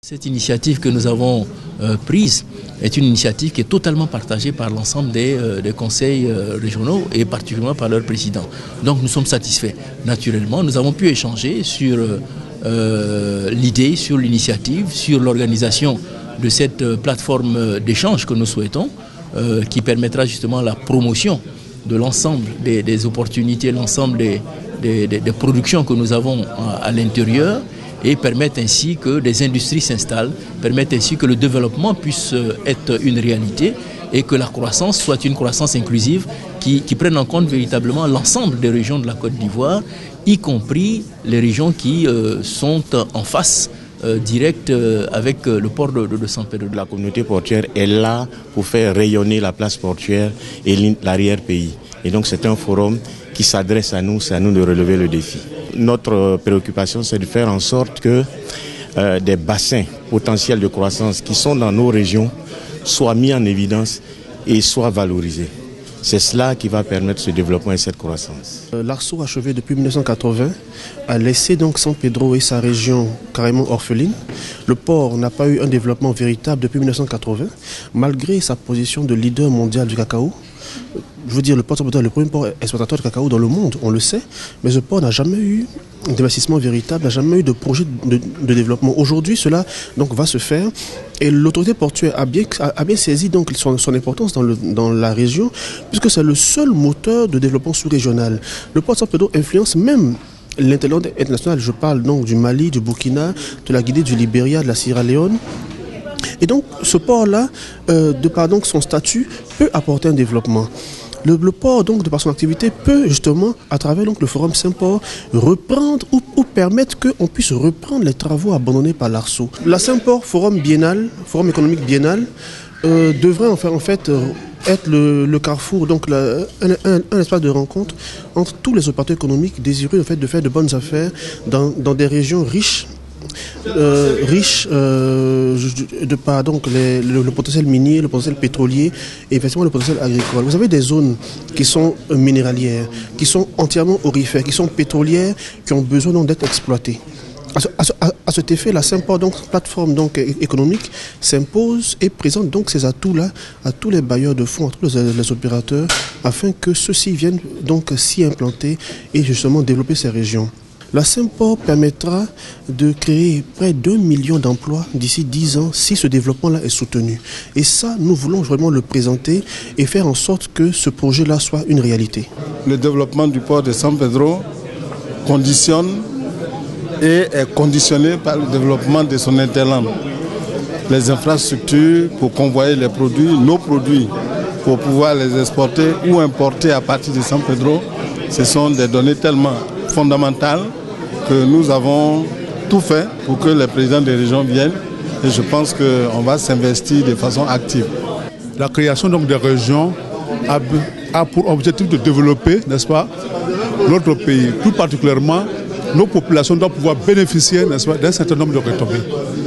Cette initiative que nous avons prise est une initiative qui est totalement partagée par l'ensemble des conseils régionaux et particulièrement par leur président. Donc nous sommes satisfaits. Naturellement, nous avons pu échanger sur l'idée, sur l'initiative, sur l'organisation de cette plateforme d'échange que nous souhaitons, qui permettra justement la promotion de l'ensemble des opportunités, l'ensemble des productions que nous avons à l'intérieur, et permettent ainsi que des industries s'installent, permettent ainsi que le développement puisse être une réalité et que la croissance soit une croissance inclusive qui prenne en compte véritablement l'ensemble des régions de la Côte d'Ivoire, y compris les régions qui sont en face directe avec le port de San Pedro. La communauté portuaire est là pour faire rayonner la place portuaire et l'arrière-pays. Et donc c'est un forum qui s'adresse à nous, c'est à nous de relever le défi. Notre préoccupation, c'est de faire en sorte que des bassins potentiels de croissance qui sont dans nos régions soient mis en évidence et soient valorisés. C'est cela qui va permettre ce développement et cette croissance. L'Arceau, achevé depuis 1980, a laissé donc San Pedro et sa région carrément orpheline. Le port n'a pas eu un développement véritable depuis 1980, malgré sa position de leader mondial du cacao. Je veux dire, le port est le premier port exportateur de cacao dans le monde, on le sait, mais ce port n'a jamais eu d'investissement véritable, n'a jamais eu de projet de développement. Aujourd'hui, cela donc va se faire et l'autorité portuaire a bien saisi donc son importance dans la région, puisque c'est le seul moteur de développement sous-régional. Le port de San Pedro influence même l'interland international. Je parle donc du Mali, du Burkina, de la Guinée, du Libéria, de la Sierra Leone. Et donc ce port-là, de par donc son statut, peut apporter un développement. Le port, donc, de par son activité, peut justement, à travers donc, le forum Saint-Port, reprendre ou permettre qu'on puisse reprendre les travaux abandonnés par l'Arceau. La Saint-Port, forum biennal, forum économique biennal, devrait en fait être le carrefour, donc un espace de rencontre entre tous les opérateurs économiques désireux en fait, de faire de bonnes affaires dans des régions riches de par donc le potentiel minier, le potentiel pétrolier et effectivement le potentiel agricole. Vous avez des zones qui sont minéralières, qui sont entièrement aurifères, qui sont pétrolières, qui ont besoin donc d'être exploitées. À cet effet, la Saint-Port, donc plateforme donc économique, s'impose et présente donc ces atouts-là à tous les bailleurs de fonds, à tous les opérateurs, afin que ceux-ci viennent donc s'y implanter et justement développer ces régions. La Saint-Port permettra de créer près d'1 million d'emplois d'ici 10 ans si ce développement-là est soutenu. Et ça, nous voulons vraiment le présenter et faire en sorte que ce projet-là soit une réalité. Le développement du port de San Pedro conditionne et est conditionné par le développement de son hinterland. Les infrastructures pour convoyer les produits, nos produits, pour pouvoir les exporter ou importer à partir de San Pedro, ce sont des données tellement fondamentales que nous avons tout fait pour que les présidents des régions viennent et je pense qu'on va s'investir de façon active. La création donc des régions a pour objectif de développer, n'est-ce pas, notre pays. Plus particulièrement, nos populations doivent pouvoir bénéficier, n'est-ce pas, d'un certain nombre de retombées.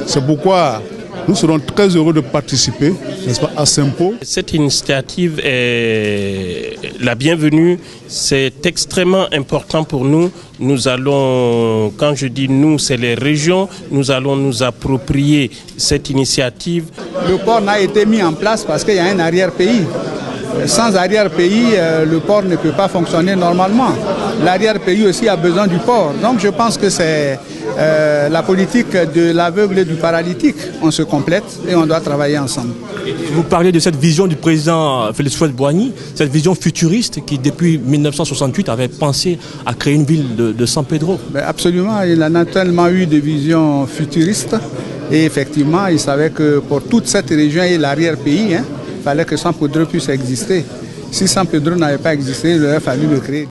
C'est pourquoi nous serons très heureux de participer, n'est-ce pas, à Saint-Port. Cette initiative est la bienvenue. C'est extrêmement important pour nous. Nous allons, quand je dis nous, c'est les régions, nous allons nous approprier cette initiative. Le port n'a été mis en place parce qu'il y a un arrière-pays. Sans arrière-pays, le port ne peut pas fonctionner normalement. L'arrière-pays aussi a besoin du port. Donc je pense que c'est la politique de l'aveugle et du paralytique. On se complète et on doit travailler ensemble. Vous parlez de cette vision du président Félix Houphouët-Boigny, cette vision futuriste qui depuis 1968 avait pensé à créer une ville de San Pedro. Absolument, il en a tellement eu de visions futuristes et effectivement il savait que pour toute cette région et l'arrière-pays, il fallait que San Pedro puisse exister. Si San Pedro n'avait pas existé, il aurait fallu le créer.